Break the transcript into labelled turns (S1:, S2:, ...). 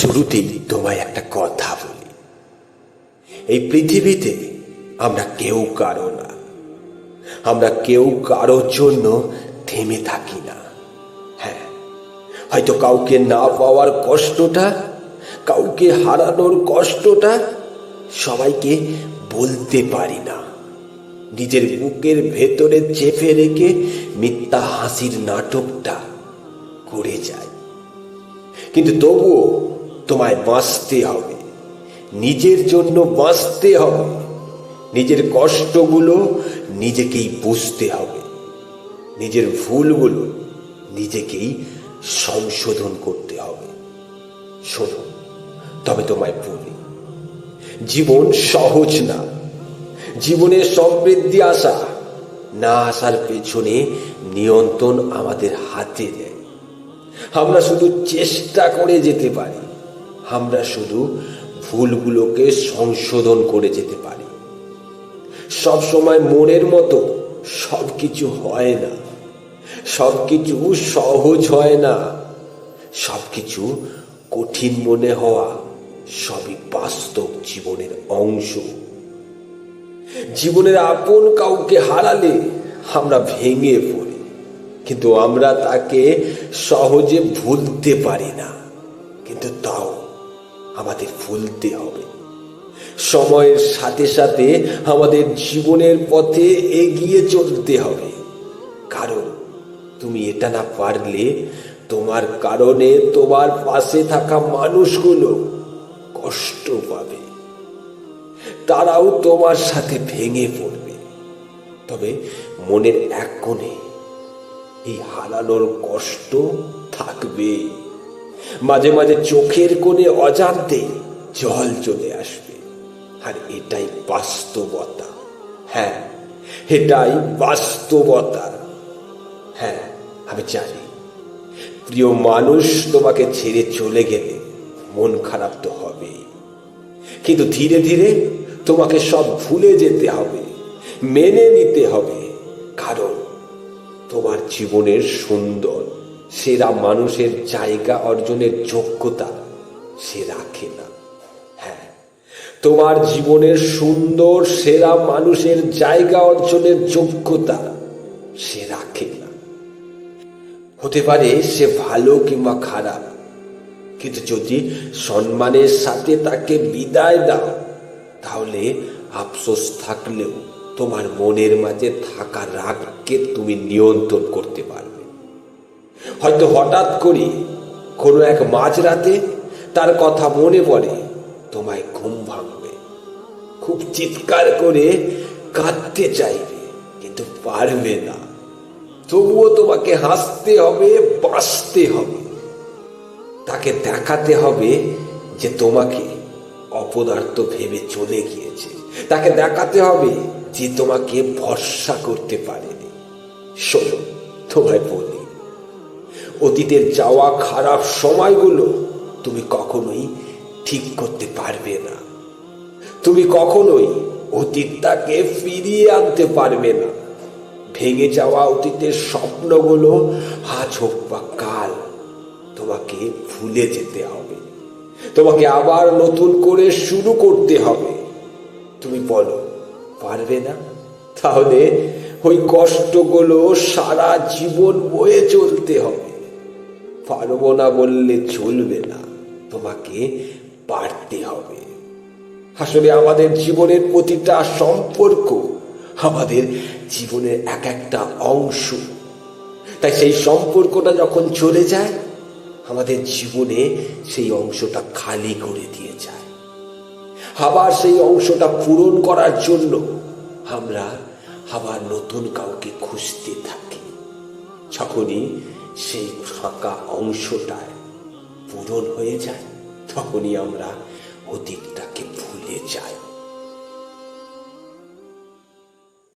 S1: শুরুতেই তোমায় একটা কথা বলি, এই পৃথিবীতে আমরা কেউ কারো না, আমরা কেউ কারোর জন্য থেমে থাকি না। হ্যাঁ, হয়তো কাউকে না পাওয়ার কষ্টটা, কাউকে হারানোর কষ্টটা সবাইকে বলতে পারি না, নিজের বুকের ভেতরে চেপে রেখে মিথ্যা হাসির নাটকটা করে যায়। কিন্তু তবুও তোমায় বাঁচতে হবে, নিজের জন্য বাঁচতে হবে, নিজের কষ্টগুলো নিজেকেই বুঝতে হবে, নিজের ভুলগুলো নিজেকেই সংশোধন করতে হবে। শোনো, তবে তোমায় বলি, জীবন সহজ না। জীবনে সমৃদ্ধি আসা না আসার পেছনে নিয়ন্ত্রণ আমাদের হাতে নেই। আমরা শুধু চেষ্টা করে যেতে পারি, আমরা শুধু ভুলগুলোকে সংশোধন করে যেতে পারি। সব সময় মনের মতো সবকিছু হয় না, সবকিছু সহজ হয় না, সবকিছু কঠিন মনে হওয়া সবই বাস্তব জীবনের অংশ। জীবনের আপন কাউকে হারালে আমরা ভেঙে পড়ি, কিন্তু আমরা তাকে সহজে ভুলতে পারি না। কিন্তু তাও আমাদের ভুলতে হবে। সময়ের সাথে সাথে আমাদের জীবনের পথে এগিয়ে চলতে হবে, কারণ তুমি এটা না পারলে তোমার কারণে তোমার পাশে থাকা মানুষগুলো কষ্ট পাবে, তারাও তোমার সাথে ভেঙে পড়বে। তবে মনের এক কোণে এই হারানোর কষ্ট থাকবে, মাঝে মাঝে চোখের কোণে অজান্তে জল চলে আসবে। আর এটাই বাস্তবতা। হ্যাঁ, এটাই বাস্তবতা। হ্যাঁ, আমি জানি প্রিয় মানুষ তোমাকে ছেড়ে চলে গেলে মন খারাপ তো হবে, কিন্তু ধীরে ধীরে তোমাকে সব ভুলে যেতে হবে, মেনে নিতে হবে। কারণ তোমার জীবনের সুন্দর সেরা মানুষের জায়গা অর্জনের যোগ্যতা সে রাখে না। হ্যাঁ, তোমার জীবনের সুন্দর সেরা মানুষের জায়গা অর্জনের যোগ্যতা সে রাখে না। হতে পারে সে ভালো কিংবা খারাপ, কিন্তু যদি সম্মানের সাথে তাকে বিদায় দাও, তাহলে আফসোস থাকলেও তোমার মনের মাঝে থাকা রাগকে তুমি নিয়ন্ত্রণ করতে পারবে। হয়তো হঠাৎ করে কোনো এক মাঝরাতে তার কথা মনে পড়ে, তোমায় ঘুম ভাঙবে, খুব চিৎকার করে কাঁদতে চাইবে, কিন্তু পারবে না। তবুও তোমাকে হাসতে হবে, বাঁচতে হবে, তাকে দেখাতে হবে যে তোমাকে অপদার্থ ভেবে চলে গিয়েছে, তাকে দেখাতে হবে যে তোমাকে ভরসা করতে পারেনি। শোনো, তোমায় বলি, অতীতের যাওয়া খারাপ সময়গুলো তুমি কখনোই ঠিক করতে পারবে না, তুমি কখনোই অতীতটাকে ফিরিয়ে আনতে পারবে না। ভেঙে যাওয়া অতীতের স্বপ্নগুলো আজ হোক বা কাল তোমাকে ভুলে যেতে হবে, তোমাকে আবার নতুন করে শুরু করতে হবে। তুমি বলো পারবে না? তাহলে ওই কষ্টগুলো সারা জীবন বয়ে চলতে হবে। পারবো না বললে চলবে না, তোমাকে পারতে হবে। আসলে আমাদের জীবনের প্রতিটা সম্পর্ক আমাদের জীবনের এক একটা অংশ, তাই সেই সম্পর্কটা যখন চলে যায়, আমাদের জীবনে সেই অংশটা খালি করে দিয়ে যায়। আবার সেই অংশটা পূরণ করার জন্য আমরা আবার নতুন কাউকে খুঁজতে থাকি। যখনই সেই ফাঁকা অংশটায় পূরণ হয়ে যায়, তখনই আমরা অতীতটাকে ভুলে যাই।